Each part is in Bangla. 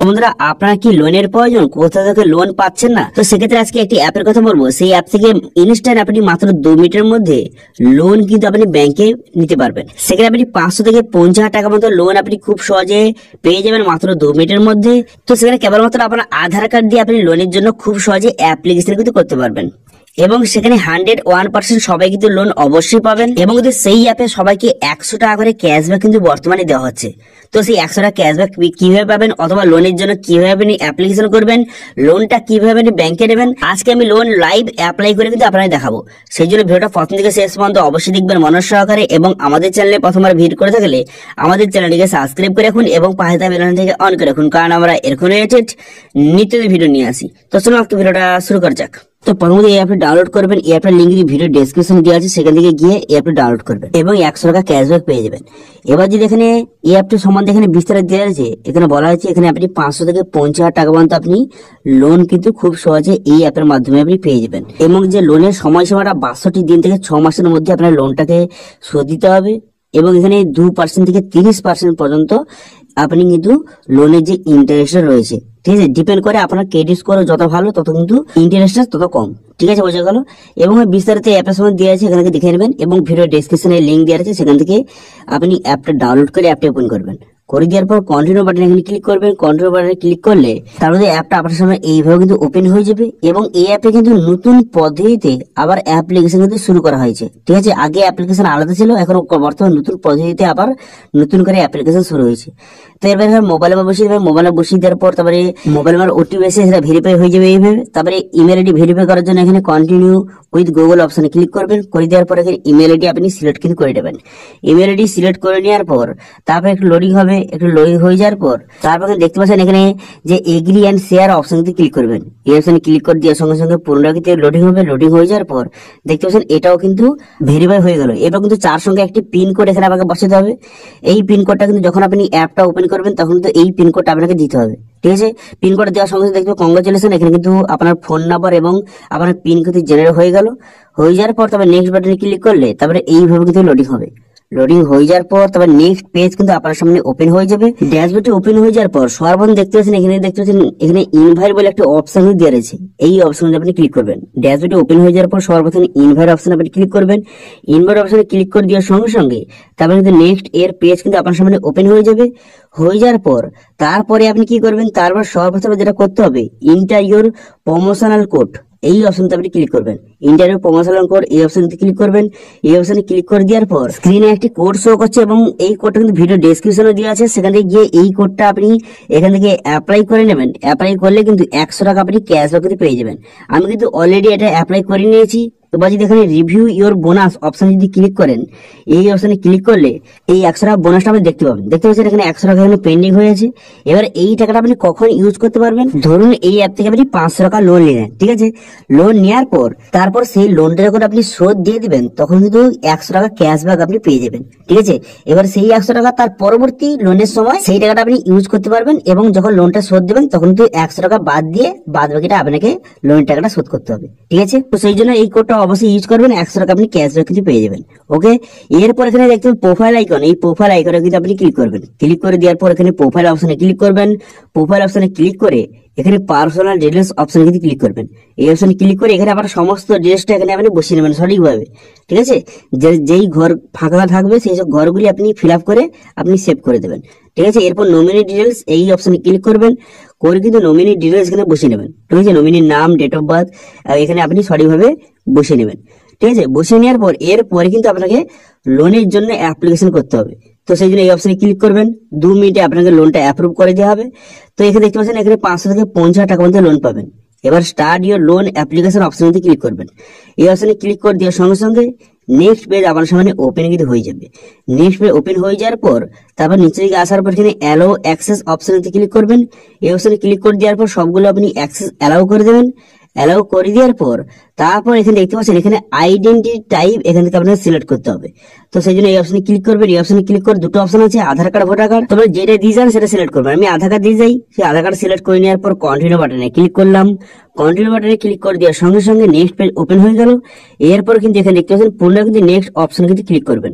বন্ধুরা, আপনার কি লোনের প্রয়োজন, কোথা থেকে লোন পাচ্ছেন না, তো সেক্ষেত্রে আজকে একটি অ্যাপের কথা বলবো। সেই অ্যাপ থেকে ইনস্ট্যান্ট আপনি মাত্র 2 মিনিটের মধ্যে লোন কিন্তু আপনি ব্যাংকে নিতে পারবেন। সেখানে আপনি 500 থেকে 50,000 টাকা মতো লোন আপনি খুব সহজে পেয়ে যাবেন মাত্র 2 মিনিটের মধ্যে। তো সেখানে কেবলমাত্র আপনার আধার কার্ড দিয়ে আপনি লোনের জন্য খুব সহজে অ্যাপ্লিকেশন কিন্তু করতে পারবেন এবং সেখানে 101% সবাই কিন্তু লোন অবশ্যই পাবেন। এবং কিন্তু সেই অ্যাপে সবাইকে 100 টাকা করে ক্যাশব্যাক কিন্তু বর্তমানে দেওয়া হচ্ছে। তো সেই 100 টাকা ক্যাশব্যাক কিভাবে পাবেন অথবা লোনের জন্য কিভাবে আপনি অ্যাপ্লিকেশন করবেন, লোনটা কিভাবে আপনি ব্যাংকে নেবেন, আজকে আমি লোন লাইভ অ্যাপ্লাই করে কিন্তু আপনাদের দেখাবো। সেই জন্য ভিডিওটা প্রথম থেকে শেষ পর্যন্ত অবশ্যই দেখবেন মনোযোগ সহকারে। এবং আমাদের চ্যানেলে প্রথমবার ভিজিট করে থাকলে আমাদের চ্যানেলটিকে সাবস্ক্রাইব করে রাখুন এবং পাশে থাকা বেল আইকনটিকে অন করে রাখুন, কারণ আমরা এরকম রিলেটেড নিত্য ভিডিও নিয়ে আসি। তো চলুন একটু ভিডিওটা শুরু করা যাক। তো প্রথমত এই অ্যাপটি ডাউনলোড করবেন। এই অ্যাপটার লিঙ্ক ভিডিও ডেসক্রিপশনে দেওয়া আছে, সেখান থেকে গিয়ে এই অ্যাপটি ডাউনলোড করবেন এবং 100 টাকা ক্যাশব্যাক পেয়ে যাবেন। এবার যদি এখানে এই অ্যাপটি সম্বন্ধে এখানে বিস্তারিত দেওয়া আছে, এখানে বলা হয়েছে এখানে আপনি 500 থেকে 50,000 টাকা পর্যন্ত আপনি লোন কিন্তু খুব সহজে এই অ্যাপের মাধ্যমে আপনি পেয়ে যাবেন। এবং যে লোনের সময়সীমাটা 62 দিন থেকে 6 মাসের মধ্যে আপনার লোনটাকে শোধ দিতে হবে। এবং এখানে 2% থেকে 30% পর্যন্ত আপনি কিন্তু লোনের যে ইন্টারেস্ট রয়েছে, ঠিক আছে, ডিপেন্ড করে আপনার ক্রেডিট স্কোর যত ভালো তত কিন্তু ইন্টারেস্টটা তত কম, ঠিক আছে, বোঝা গেল। এবং বিস্তারিত অ্যাপের সময় দেওয়া আছে, এখান থেকে দেখে নেবেন এবং ভিডিও ডেসক্রিপশনে লিঙ্ক দেওয়া আছে, সেখান থেকে আপনি অ্যাপটা ডাউনলোড করে অ্যাপটা ওপেন করবেন। করে দেওয়ার পর কন্টিনিউ বাটনে এখানে ক্লিক করবেন। কন্টিনিউ বাটনে ক্লিক করলে তারপরে অ্যাপটা আপনার সামনে এইভাবে কিন্তু ওপেন হয়ে যাবে। এবং এই অ্যাপে কিন্তু নতুন পদ্ধতিতে আবার অ্যাপ্লিকেশন কিন্তু শুরু করা হয়েছে, ঠিক আছে। আগে অ্যাপ্লিকেশন আলাদা ছিল, এখন বর্তমানে নতুন পদ্ধতিতে আবার নতুন করে অ্যাপ্লিকেশন শুরু হয়েছে। তো এবার মোবাইলে বসিয়ে দেবেন। মোবাইলে বসিয়ে দেওয়ার পর তারপরে মোবাইল নাম্বার ওটিপি এসে সেটা ভেরিফাই হয়ে যাবে এইভাবে। তারপরে ইমেল আইডি ভেরিফাই করার জন্য এখানে কন্টিনিউ উইথ গুগল অপশনে ক্লিক করবেন। করে দেওয়ার পর এখানে ইমেল আইডি আপনি সিলেক্ট কিন্তু করে দেবেন। ইমেল আইডি সিলেক্ট করে নেওয়ার পর তারপর একটু লোডিং হবে। একটু লোডিং হয়ে যাওয়ার পর তারপর দেখতে পাচ্ছেন এখানে যে এগ্রি অ্যান্ড শেয়ার অপশন কিন্তু ক্লিক করবেন। এই অপশনে ক্লিক করে দেওয়ার সঙ্গে সঙ্গে পুনরায় কিন্তু লোডিং হবে। লোডিং হয়ে যাওয়ার পর দেখতে পাচ্ছেন এটাও কিন্তু ভেরিফাই হয়ে গেল। এবার কিন্তু 4 সঙ্গে একটি পিন কোড এখানে আপনাকে বসাতে হবে। এই পিন কোডটা কিন্তু যখন আপনি অ্যাপটা ওপেন করবেন তখন কিন্তু এই পিন কোডটা আপনাকে দিতে হবে, ঠিক আছে। পিন কোড দেওয়ার সঙ্গে দেখবেন কংগ্রাচুলেশন, এখানে কিন্তু আপনার ফোন নাম্বার এবং আপনার পিন কিন্তু জেনারেট হয়ে গেল। হয়ে যাওয়ার পর তারপর নেক্সট বাটনে ক্লিক করলে তারপরে এইভাবে কিন্তু লোডিং হবে। লোডিং হয়ে যাওয়ার পর তারপর নেক্সট পেজ কিন্তু আপনার সামনে ওপেন হয়ে যাবে। ড্যাশবোর্ডে ওপেন হয়ে যাওয়ার পর সর্বপ্রথম দেখতে পাচ্ছেন এখানে ইনভাইট বলে একটা অপশন দেওয়া রয়েছে। এই অপশনে আপনি ক্লিক করবেন। ড্যাশবোর্ডে ওপেন হয়ে যাওয়ার পর সর্বপ্রথম ইনভাইট অপশনে আপনি ক্লিক করবেন। ইনভাইট অপশনে ক্লিক করে দেওয়ার সঙ্গে সঙ্গে তারপরে কিন্তু নেক্সট এর পেজ কিন্তু আপনার সামনে ওপেন হয়ে যাবে। হয়ে যাওয়ার পর তারপরে আপনি কি করবেন, তারপর সর্বপ্রথম যেটা করতে হবে ইন্টার ইউর প্রমোশনাল কোড, এই অপশনটা আপনি ক্লিক করবেন। ইন্টারভিউ প্রমোশনাল কোড এই অপশনে ক্লিক করবেন। এই অপশনে ক্লিক করে দেওয়ার পর স্ক্রিনে একটি কোড শো করছে এবং এই কোডটা কিন্তু ভিডিও ডেসক্রিপশনে দেওয়া আছে, সেখান থেকে গিয়ে এই কোডটা আপনি এখান থেকে অ্যাপ্লাই করে নেবেন। অ্যাপ্লাই করলে কিন্তু 100 টাকা আপনি ক্যাশব্যাক কিন্তু পেয়ে যাবেন। আমি কিন্তু অলরেডি এটা অ্যাপ্লাই করে নিয়েছি। এবার যদি এখানে রিভিউ ইওর বোনাস অপশন যদি ক্লিক করেন, এই অপশনে ক্লিক করলে এই 100 টাকা বোনাসটা আপনি দেখতে পাবেন। দেখতে পাচ্ছেন এখানে 100 টাকা এখানে পেন্ডিং হয়ে আছে। এবার এই টাকাটা আপনি কখন ইউজ করতে পারবেন, ধরুন এই অ্যাপ থেকে আপনি 500 টাকা লোন নিলেন, ঠিক আছে। লোন নেওয়ার পর তারপর সেই লোনটা যখন আপনি শোধ দিয়ে দিবেন তখন কিন্তু 100 টাকা ক্যাশব্যাক আপনি পেয়ে যাবেন, ঠিক আছে। এবার সেই 100 টাকা তার পরবর্তী লোনের সময় সেই টাকাটা আপনি ইউজ করতে পারবেন এবং যখন লোনটা শোধ দেবেন তখন কিন্তু 100 টাকা বাদ দিয়ে বাদ বাকিটা আপনাকে লোনের টাকাটা শোধ করতে হবে, ঠিক আছে। তো সেই জন্য এই কোডটা অবশ্যই ইউজ করবেন, 100 টাকা আপনি ক্যাশব্যাক কিন্তু পেয়ে যাবেন, ওকে। এরপর এখানে দেখতে পাবেন প্রোফাইল আইকন, এই প্রোফাইল আইকনে কিন্তু আপনি ক্লিক করবেন। ক্লিক করে দেওয়ার পর এখানে প্রোফাইল অপশনে ক্লিক করবেন। প্রোফাইল অপশনে ক্লিক করে এখানে পার্সোনাল ডিটেইলস অপশনে কিন্তু ক্লিক করবেন। এই অপশনে ক্লিক করে এখানে আপনার সমস্ত ডিটেইলসটা এখানে আপনি বসিয়ে নেবেন সঠিকভাবে, ঠিক আছে। যেই ঘর ফাঁকা থাকবে সেই সব ঘরগুলি আপনি ফিল আপ করে আপনি সেভ করে দেবেন, ঠিক আছে। এরপর নমিনি ডিটেইলস এই অপশনে ক্লিক করবেন। করে কিন্তু নমিনি ডিটেইলস এখানে বসিয়ে নেবেন, ঠিক আছে। নমিনির নাম, ডেট অফ বার্থ এখানে আপনি সঠিকভাবে বসিয়ে নেবেন, ঠিক আছে। বসিয়ে নেওয়ার পর এরপরে কিন্তু আপনাকে লোনের জন্য অ্যাপ্লিকেশন করতে হবে। তো সেই জন্য এই অপশনে ক্লিক করবেন। 2 মিনিটে আপনাকে লোনটা অ্যাপ্রুভ করে দেওয়া হবে। তো এখানে দেখতে পাচ্ছেন এখানে 500 থেকে 50,000 টাকা পর্যন্ত লোন পাবেন। এবার স্টার্ট ইওর লোন অ্যাপ্লিকেশন অপশনে ক্লিক করবেন। এই অপশনে ক্লিক করে দেওয়ার সঙ্গে সঙ্গে নেক্সট পেজ আপনার সামনে ওপেন কিন্তু হয়ে যাবে। নেক্সট পেজ ওপেন হয়ে যাওয়ার পর তারপর নিচে দিকে আসার পর এখানে অ্যালো অ্যাক্সেস অপশনে ক্লিক করবেন। এই অপশনে ক্লিক করে দেওয়ার পর সবগুলো আপনি অ্যাক্সেস অ্যালাউ করে দেবেন। অ্যালাউ করে দেওয়ার পর তারপর এখানে দেখতে পাচ্ছেন এখানে আইডেন্টিটি টাইপ এখান থেকে আপনাকে সিলেক্ট করতে হবে। তো সেই জন্য এই অপশনে ক্লিক করবেন। এই অপশনে ক্লিক করে দুটো অপশন আছে, আধার কার্ড, ভোটার কার্ড। তোমরা যেটা দিয়ে যান সেটা সিলেক্ট করবেন। আমি আধার কার্ড দিয়ে যাই, সেই আধার কার্ড সিলেক্ট করে নেওয়ার পর কন্টিনিউ বাটনে ক্লিক করলাম। কন্টিনিউ বাটনে ক্লিক করে দেওয়ার সঙ্গে সঙ্গে নেক্সট পেজ ওপেন হয়ে গেল। এরপর কিন্তু এখানে দেখতে পাচ্ছেন পুনরায় কিন্তু নেক্সট অপশনে কিন্তু ক্লিক করবেন।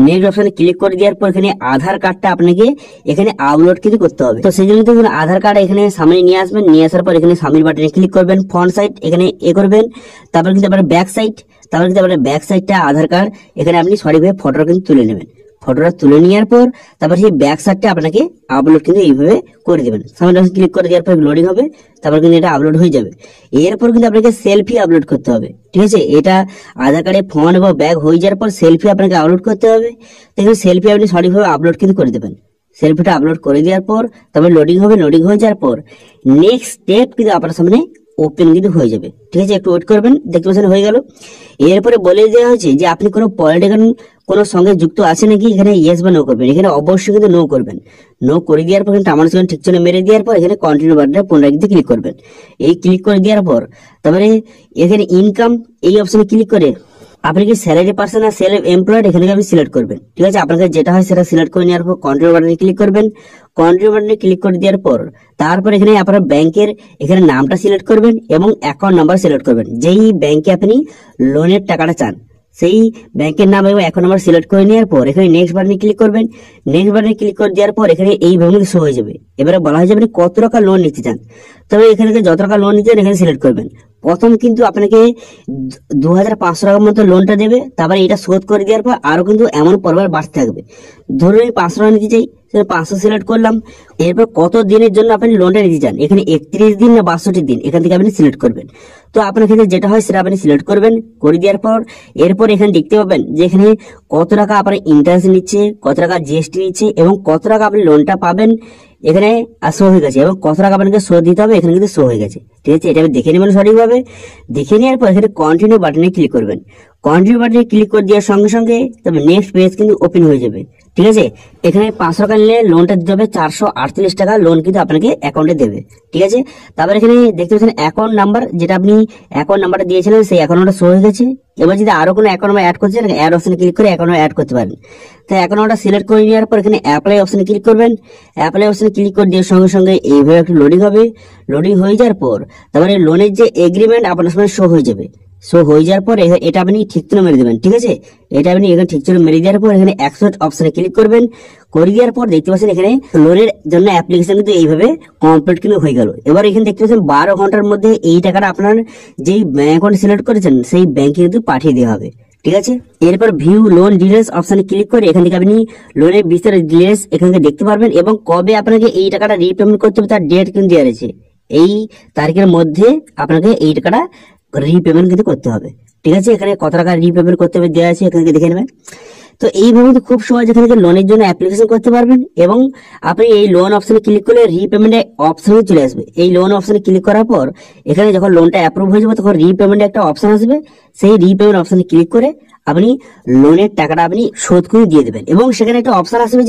নেক্সট অপশনে ক্লিক করে দেওয়ার পর এখানে আধার কার্ডটা আপনাকে এখানে আপলোড কিন্তু করতে হবে। তো সেই জন্য কিন্তু আধার কার্ড এখানে সামনে নিয়ে আসবেন। নিয়ে আসার পর এখানে সাবমিট বাটনে ক্লিক করবেন। ফ্রন্ট সাইড এখানে করবেন, তারপর কিন্তু আপনার ব্যাক সাইড, তারপর কিন্তু আপনার ব্যাক সাইডটা আধার কার্ড এখানে আপনি সঠিকভাবে ফটোটা কিন্তু তুলে নেবেন। ফটোটা তুলে নেওয়ার পর তারপর সেই ব্যাক সাইডটা আপনাকে আপলোড কিন্তু এইভাবে করে দেবেন। সামনে ক্লিক করে দেওয়ার পর লোডিং হবে, তারপর কিন্তু এটা আপলোড হয়ে যাবে। এরপর কিন্তু আপনাকে সেলফি আপলোড করতে হবে, ঠিক আছে। এটা আধার কার্ডে ফোন বা ব্যাগ হয়ে যাওয়ার পর সেলফি আপনাকে আপলোড করতে হবে। দেখুন সেলফি আপনি সঠিকভাবে আপলোড কিন্তু করে দেবেন। সেলফিটা আপলোড করে দেওয়ার পর তারপর লোডিং হবে। লোডিং হয়ে যাওয়ার পর নেক্সট স্টেপ কিন্তু আপনার সামনে ওপেন কিন্তু হয়ে যাবে, ঠিক আছে। একটু ওয়েট করবেন, দেখতে পাচ্ছেন হয়ে গেল। এরপরে বলে দেওয়া হয়েছে যে আপনি কোনো পলিটিক্যাল কোনো সঙ্গে যুক্ত আছে নাকি, এখানে ইয়েস বা নো করবেন। এখানে অবশ্যই কিন্তু নো করবেন। নো করে দেওয়ার পর কিন্তু আমার সঙ্গে ঠিক চিহ্ন মেরে দেওয়ার পর এখানে কন্টিনিউ বাটনে পুনরায় কিন্তু ক্লিক করবেন। এই ক্লিক করে দেওয়ার পর তারপরে এখানে ইনকাম এই অপশনে ক্লিক করে আপনি কি স্যালারি পার্সন আর সেলফ এমপ্লয়েড এখানে আপনি সিলেক্ট করবেন, ঠিক আছে। আপনাকে যেটা হয় সেটা সিলেক্ট করে নেওয়ার পর কন্টিনিউ বাটনে ক্লিক করবেন। কন্টিনিউ বাটনে ক্লিক করে দেওয়ার পর তারপর এখানে আপনার ব্যাংকের এখানে নামটা সিলেক্ট করবেন এবং অ্যাকাউন্ট নাম্বার সিলেক্ট করবেন। যেই ব্যাংকে আপনি লোনের টাকাটা চান সেই ব্যাংকের নাম এবং অ্যাকাউন্ট নাম্বার সিলেক্ট করে নেওয়ার পর এখানে নেক্সট বাটনে ক্লিক করবেন। নেক্সট বাটনে ক্লিক করে দেওয়ার পর এখানে এইভাবে শো হয়ে যাবে। এবারে বলা হয়ে যাবে কত টাকা লোন নিতে চান। তবে এখানে যত টাকা লোন নিতে চান এখানে সিলেক্ট করবেন। প্রথম কিন্তু আপনাকে 2500 টাকার মতো লোনটা দেবে। তারপরে এটা শোধ করে দেওয়ার পর আরো কিন্তু এমন পরবার বাড়তে থাকবে। ধরুন আমি 500 টাকা নিতে চাই, 500 সিলেক্ট করলাম। এরপর কত দিনের জন্য আপনি লোনটা নিতে চান, এখানে 31 দিন না 62 দিন এখান থেকে আপনি সিলেক্ট করবেন। তো আপনার ক্ষেত্রে যেটা হয় সেটা আপনি সিলেক্ট করবেন। করে দেওয়ার পর এরপর এখানে দেখতে পাবেন যে এখানে কত টাকা আপনার ইন্টারেস্ট নিচ্ছে, কত টাকা জিএসটি নিচ্ছে এবং কত টাকা আপনি লোনটা পাবেন এখানে শো হয়ে গেছে এবং কত টাকা আপনাকে শো দিতে হবে এখানে কিন্তু শো হয়ে গেছে, ঠিক আছে। এটা দেখে নেবেন সঠিকভাবে। দেখে নেওয়ার পর এখানে কন্টিনিউ বাটনে ক্লিক করবেন। কন্টিনিউ বাটনে ক্লিক করে দেওয়ার সঙ্গে সঙ্গে তবে নেক্সট পেজ কিন্তু ওপেন হয়ে যাবে, ঠিক আছে। এখানে 500 টাকা নিলে লোনটা দিতে হবে 438 টাকা লোন কিন্তু আপনাকে অ্যাকাউন্টে দেবে, ঠিক আছে। তারপর এখানে দেখতে পাচ্ছেন অ্যাকাউন্ট নাম্বার, যেটা আপনি অ্যাকাউন্ট নাম্বারটা দিয়েছিলেন সেই অ্যাকাউন্ট নাম্বারটা শো হয়ে গেছে। এবার যদি আরো কোনো অ্যাকাউন্ট নাম্বার অ্যাড করতে চান অ্যাড অপশনে ক্লিক করে অ্যাকাউন্ট নাম্বার অ্যাড করতে পারেন। তো অ্যাকাউন্ট নাম্বারটা সিলেক্ট করে নেওয়ার পর এখানে অ্যাপ্লাই অপশনে ক্লিক করবেন। অ্যাপ্লাই অপশনে ক্লিক করে দেওয়ার সঙ্গে সঙ্গে এইভাবে একটু লোডিং হবে। লোডিং হয়ে যাওয়ার পর তারপরে লোনের যে এগ্রিমেন্ট আপনার সামনে শো হয়ে যাবে। শো হয়ে যাওয়ার পর এটা আপনি ঠিক চিহ্ন মেরে দেবেন, ঠিক আছে। এটা আপনি এখানে ঠিক চিহ্ন মেরে দেওয়ার পর এখানে অ্যাকসেপ্ট অপশনে ক্লিক করবেন। করে দেওয়ার পর দেখতে পাচ্ছেন এখানে লোনের জন্য অ্যাপ্লিকেশন কিন্তু এইভাবে কমপ্লিট কিন্তু হয়ে গেল। এবার এখানে দেখতে পাচ্ছেন 12 ঘন্টার মধ্যে এই টাকাটা আপনার যেই ব্যাংক অ্যাকাউন্ট সিলেক্ট করেছেন সেই ব্যাংকে কিন্তু পাঠিয়ে দেওয়া হবে, ঠিক আছে। এরপর ভিউ লোন ডিটেলস অপশনে ক্লিক করে এখান থেকে আপনি লোনের বিস্তারিত ডিটেলস এখান থেকে দেখতে পারবেন এবং কবে আপনাকে এই টাকাটা রিপেমেন্ট করতে হবে তার ডেট কিন্তু দেওয়া রয়েছে। এই তারিখের মধ্যে আপনাকে এই টাকাটা রিপেমেন্ট কিন্তু করতে হবে, ঠিক আছে। এখানে কত টাকা রিপেমেন্ট করতে হবে দেওয়া আছে, এখানে দেখে নেবেন। তো এইভাবে কিন্তু খুব সহজ এখানে লোনের জন্য অ্যাপ্লিকেশন করতে পারবেন এবং আপনি এই লোন অপশনে ক্লিক করলে রিপেমেন্টের অপশনে চলে আসবে। এই লোন অপশনে ক্লিক করার পর এখানে যখন লোনটা অ্যাপ্রুভ হয়ে যাবে তখন রিপেমেন্টের একটা অপশন আসবে। সেই রিপেমেন্ট অপশনে ক্লিক করে আপনি লোনের টাকাটা আপনি শোধ করে দিয়ে দেবেন এবং সেখানে একটা অপশন আসবে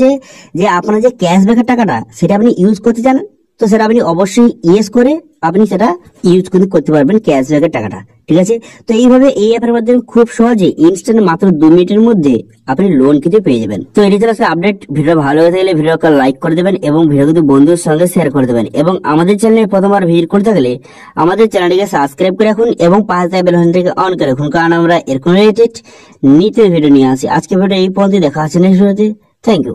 যে আপনার যে ক্যাশব্যাকের টাকাটা সেটা আপনি ইউজ করতে চান, তো সেটা আপনি অবশ্যই ইয়েস করে আপনি সেটা ইউজ করতে পারবেন ক্যাশব্যাকের টাকাটা, ঠিক আছে। তো এইভাবে এই অ্যাপের মাধ্যমে খুব সহজে ইনস্ট্যান্ট মাত্র 2 মিনিটের মধ্যে আপনি লোন কিন্তু পেয়ে যাবেন। তো এটি ছিল আজকে আপডেট। ভিডিও ভালো হয়ে থাকলে ভিডিওকে লাইক করে দেবেন এবং ভিডিও কিন্তু বন্ধুদের সঙ্গে শেয়ার করে দেবেন এবং আমাদের চ্যানেলে প্রথমবার ভিজিট করতে থাকলে আমাদের চ্যানেলটিকে সাবস্ক্রাইব করে রাখুন এবং পাশে থাকা বেল আইকনটিকে অন করে রাখুন, কারণ আমরা এরকম রিলেটেড নিত্য ভিডিও নিয়ে আসি। আজকে ভিডিও এই পর্যন্ত, দেখা হচ্ছে নেক্সট ভিডিওতে। Thank you.